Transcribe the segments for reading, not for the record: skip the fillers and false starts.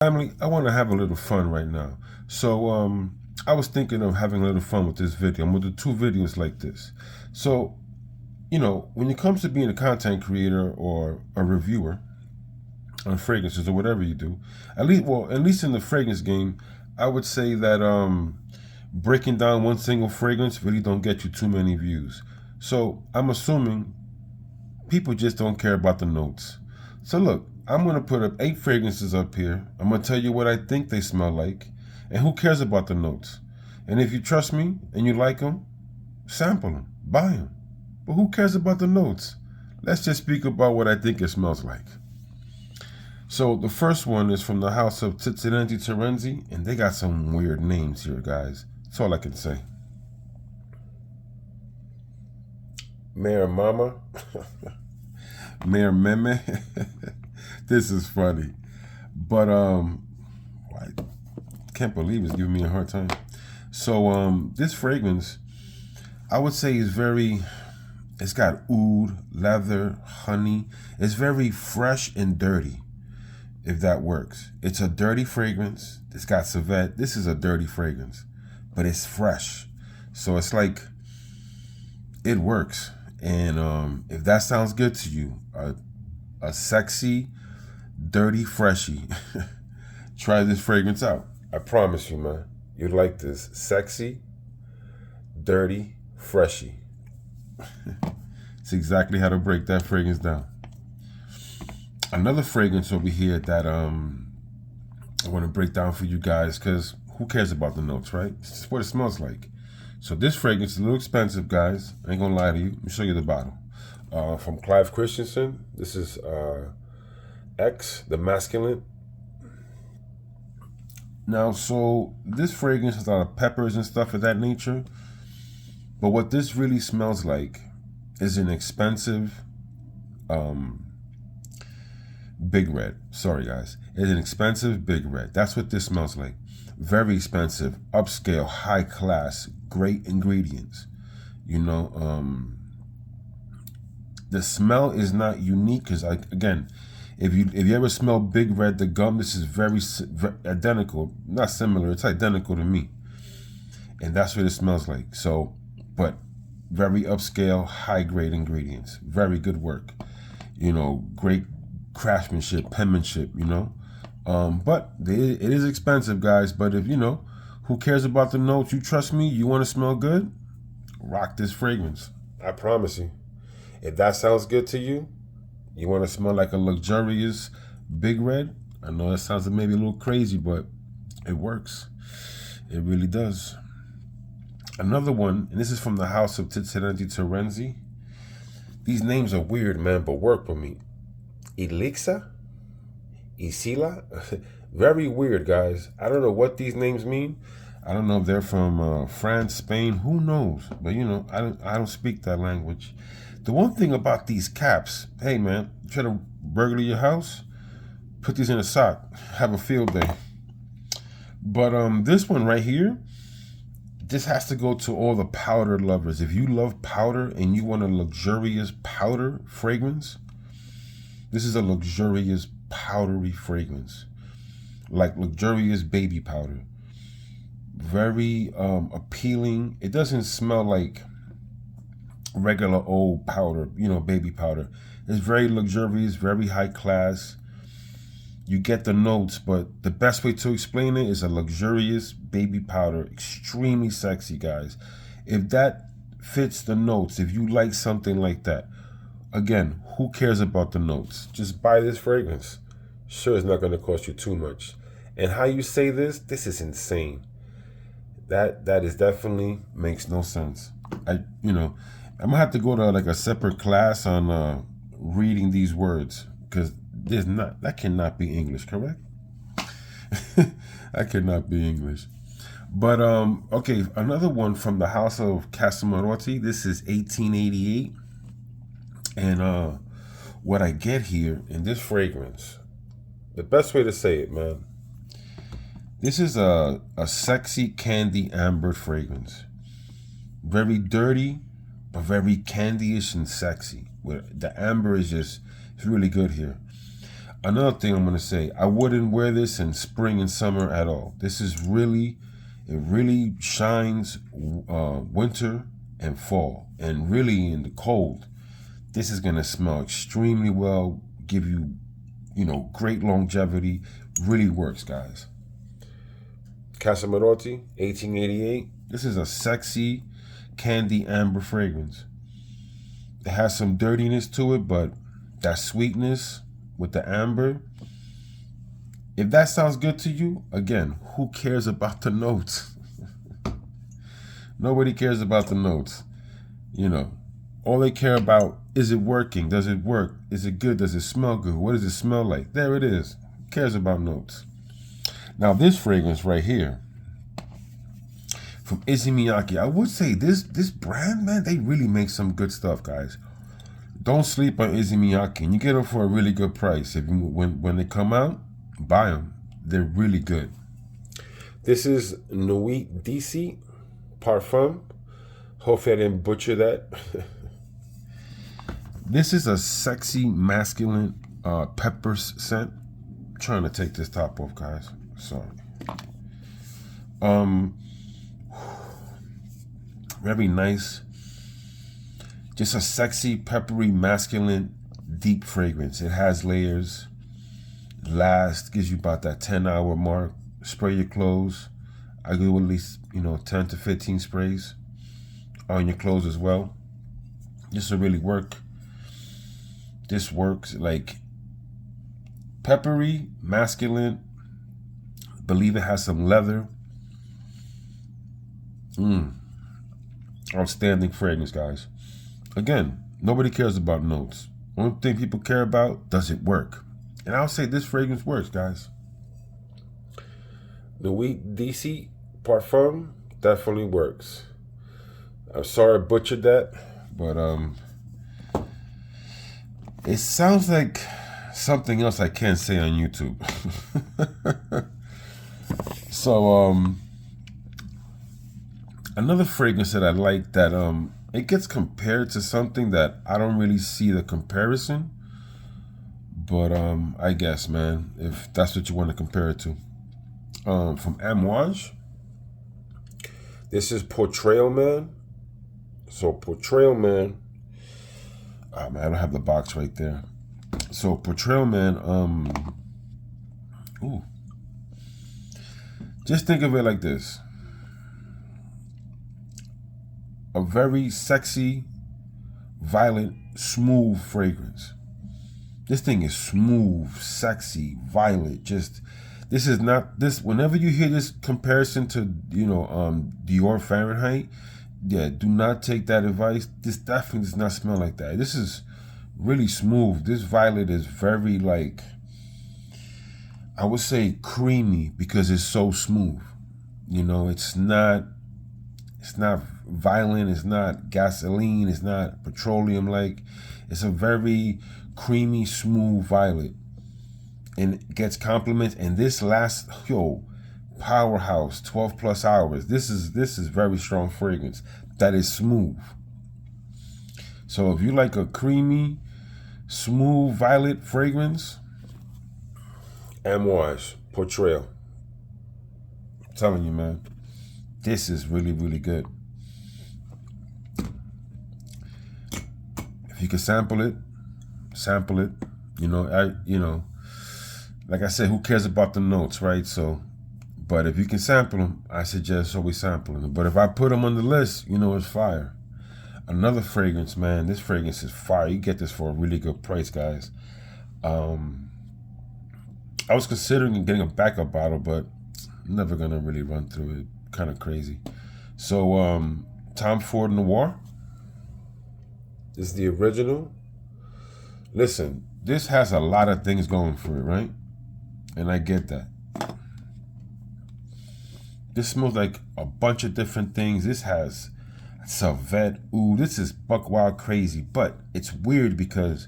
Family, I want to have a little fun right now. So, I was thinking of having a little fun with this video. I'm going to do two videos like this. So, when it comes to being a content creator or a reviewer on fragrances or whatever you do, at least in the fragrance game, I would say that breaking down one single fragrance really don't get you too many views. So, I'm assuming people just don't care about the notes. So look, I'm going to put up 8 fragrances up here. I'm going to tell you what I think they smell like. And who cares about the notes? And if you trust me and you like them, sample them, buy them. But who cares about the notes? Let's just speak about what I think it smells like. So the first one is from the house of Tizzinenti Terenzi, and they got some weird names here, guys. That's all I can say. Mayor Mama. Mayor Meme. This is funny. But I can't believe it's giving me a hard time. So this fragrance, I would say is it's got oud, leather, honey. It's very fresh and dirty, if that works. It's a dirty fragrance. It's got civet. This is a dirty fragrance, but it's fresh. So it's like, it works. And if that sounds good to you, a sexy, dirty freshie, try this fragrance out. I promise you, man, you'd like this. Sexy, dirty freshie. It's exactly how to break that fragrance down. Another fragrance over here that I want to break down for you guys, because who cares about the notes, right? It's just what it smells like. So this fragrance is a little expensive, guys. I ain't gonna lie to you. Let me show you the bottle. From Clive Christensen. This is X, the masculine. Now, so this fragrance has a lot of peppers and stuff of that nature. But what this really smells like is an expensive Big Red. Sorry, guys. It's an expensive Big Red. That's what this smells like. Very expensive, upscale, high class, great ingredients. The smell is not unique because, again, if you ever smell Big Red, the gum, this is very identical. Not similar. It's identical to me, and that's what it smells like. So, but very upscale, high grade ingredients. Very good work. Great craftsmanship, penmanship. But it is expensive, guys. But if who cares about the notes? You trust me. You want to smell good? Rock this fragrance. I promise you. If that sounds good to you, you want to smell like a luxurious Big Red. I know that sounds maybe a little crazy, but it works. It really does. Another one, and this is from the house of Tizzinenti Terenzi. These names are weird, man, but work with me. Elixa? Isila? Very weird, guys. I don't know what these names mean. I don't know if they're from France, Spain, who knows? But I don't speak that language. The one thing about these caps, hey man, you try to burgle your house, put these in a sock, have a field day. But this one right here, this has to go to all the powder lovers. If you love powder and you want a luxurious powder fragrance, this is a luxurious powdery fragrance, like luxurious baby powder. Very appealing. It doesn't smell like regular old powder, baby powder. It's very luxurious, very high class. You get the notes, but the best way to explain it is a luxurious baby powder. Extremely sexy, guys. If that fits the notes, if you like something like that, again, who cares about the notes? Just buy this fragrance. Sure, it's not going to cost you too much. And how you say this is insane. That is definitely makes no sense. I'm gonna have to go to like a separate class on reading these words, because that cannot be English, correct? That cannot be English. But okay, another one from the house of Casamarotti. This is 1888, and what I get here in this fragrance, the best way to say it, man, this is a sexy candy amber fragrance. Very dirty, but very candyish and sexy. The amber is just, it's really good here. Another thing I'm gonna say, I wouldn't wear this in spring and summer at all. This is really, it really shines winter and fall, and really in the cold. This is gonna smell extremely well, give you, great longevity. Really works, guys. Casamarotti, 1888. This is a sexy candy amber fragrance. It has some dirtiness to it, but that sweetness with the amber, if that sounds good to you, again, who cares about the notes? Nobody cares about the notes. All they care about, is it working? Does it work? Is it good? Does it smell good? What does it smell like? There it is. Who cares about notes? Now this fragrance right here, from Issey Miyake, I would say this brand, man, they really make some good stuff, guys. Don't sleep on Issey Miyake, and you get them for a really good price. When they come out, buy them. They're really good. This is Nuit DC Parfum. Hopefully I didn't butcher that. This is a sexy, masculine peppers scent. I'm trying to take this top off, guys. Sorry. Very nice. Just a sexy, peppery, masculine, deep fragrance. It has layers. Lasts, gives you about that 10-hour mark. Spray your clothes. I do at least, 10 to 15 sprays on your clothes as well. This will really work. This works like peppery, masculine. Believe it has some leather. Outstanding fragrance, guys. Again, nobody cares about notes. Only thing people care about, does it work? And I'll say this fragrance works, guys. The Nuit DC Parfum definitely works. I'm sorry I butchered that, but it sounds like something else I can't say on YouTube. So another fragrance that I like that it gets compared to something that I don't really see the comparison, but I guess, man, if that's what you want to compare it to, from Amouage, this is Portrayal Man. So Portrayal Man, man, I don't have the box right there. So Portrayal Man, just think of it like this. A very sexy, violet, smooth fragrance. This thing is smooth, sexy, violet. Just, this is not, this, whenever you hear this comparison to, Dior Fahrenheit, yeah, do not take that advice. This definitely does not smell like that. This is really smooth. This violet is very, like, I would say creamy because it's so smooth. It's not violent, it's not gasoline, it's not petroleum-like. It's a very creamy, smooth violet. And it gets compliments, and this lasts, powerhouse, 12 plus hours. This is very strong fragrance that is smooth. So if you like a creamy, smooth violet fragrance, Amouage Portrayal. I'm telling you, man, this is really, really good. If you can sample it. Like I said, who cares about the notes, right? So, but if you can sample them, I suggest always sampling them. But if I put them on the list, it's fire. Another fragrance, man, this fragrance is fire. You get this for a really good price, guys. I was considering getting a backup bottle, but I'm never gonna really run through it. Kind of crazy. So, Tom Ford Noir. This is the original. Listen, this has a lot of things going for it, right? And I get that. This smells like a bunch of different things. This has Savet. Ooh, this is buck wild crazy. But it's weird because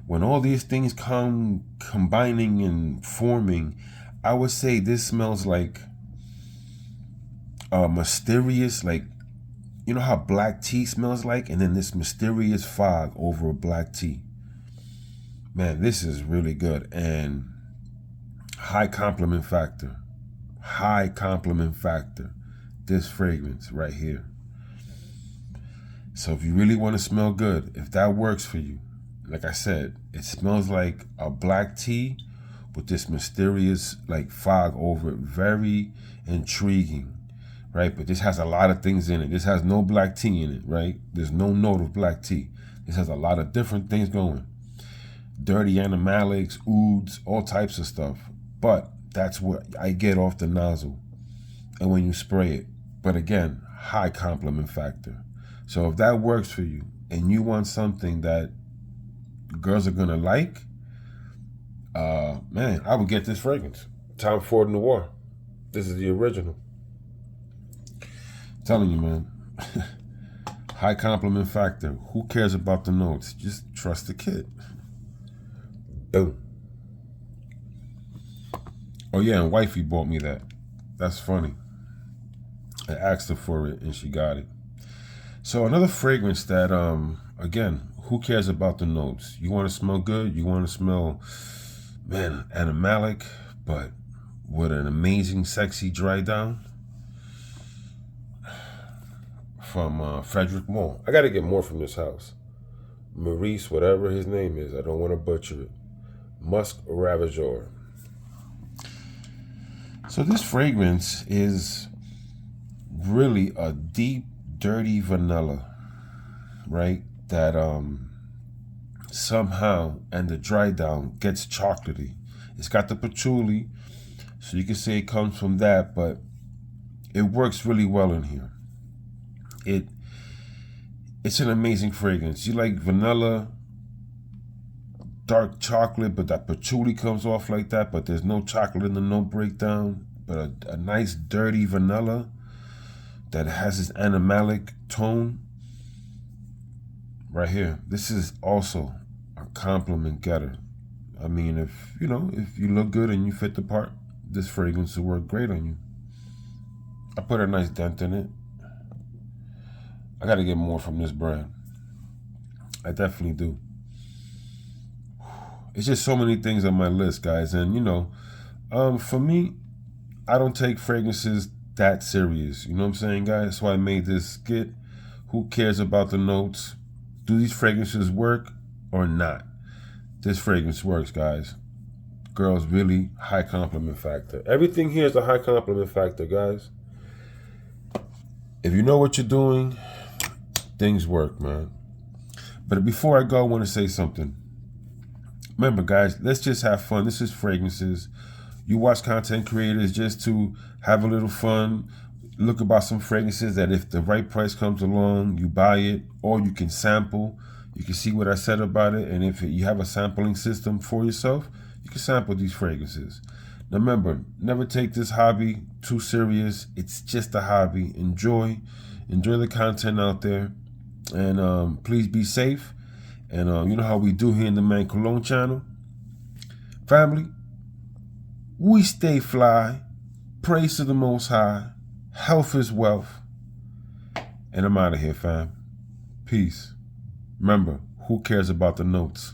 when all these things come combining and forming, I would say this smells like mysterious, like, how black tea smells like? And then this mysterious fog over black tea. Man, this is really good. And high compliment factor. High compliment factor. This fragrance right here. So if you really want to smell good, if that works for you, like I said, it smells like a black tea with this mysterious like fog over it. Very intriguing, right? But this has a lot of things in it. This has no black tea in it, right? There's no note of black tea. This has a lot of different things going. Dirty animalics, ouds, all types of stuff. But that's what I get off the nozzle and when you spray it. But again, high compliment factor. So if that works for you and you want something that girls are gonna like, man, I would get this fragrance. Tom Ford Noir. This is the original. I'm telling you, man. High compliment factor. Who cares about the notes? Just trust the kid. Boom. Oh yeah, and wifey bought me that. That's funny. I asked her for it and she got it. So another fragrance that, again, who cares about the notes? You want to smell good? You want to smell, man, animalic, but with an amazing, sexy dry down? From Frederick Moore. I got to get more from this house. Maurice, whatever his name is. I don't want to butcher it. Musk Ravageur. So this fragrance is really a deep, dirty vanilla, right? That somehow, and the dry down gets chocolatey. It's got the patchouli, so you can say it comes from that, but it works really well in here. It's an amazing fragrance. You like vanilla, dark chocolate, but that patchouli comes off like that, but there's no chocolate in the note breakdown, but a nice dirty vanilla that has this animalic tone right here. This is also a compliment getter. I mean, if you look good and you fit the part, this fragrance will work great on you. I put a nice dent in it. I got to get more from this brand. I definitely do. It's just so many things on my list, guys. And, for me, I don't take fragrances that serious. You know what I'm saying, guys? That's why I made this skit. Who cares about the notes? Do these fragrances work or not? This fragrance works, guys. Girls, really high compliment factor. Everything here is a high compliment factor, guys. If you know what you're doing, things work, man. But before I go, I want to say something. Remember, guys, let's just have fun. This is fragrances. You watch content creators just to have a little fun. Look about some fragrances that if the right price comes along, you buy it, or you can sample. You can see what I said about it. And if you have a sampling system for yourself, you can sample these fragrances. Now remember, never take this hobby too serious. It's just a hobby. Enjoy the content out there. And please be safe. And you know how we do here in the Man Cologne channel. Family, we stay fly. Praise to the Most High. Health is wealth. And I'm out of here, fam. Peace. Remember, who cares about the notes?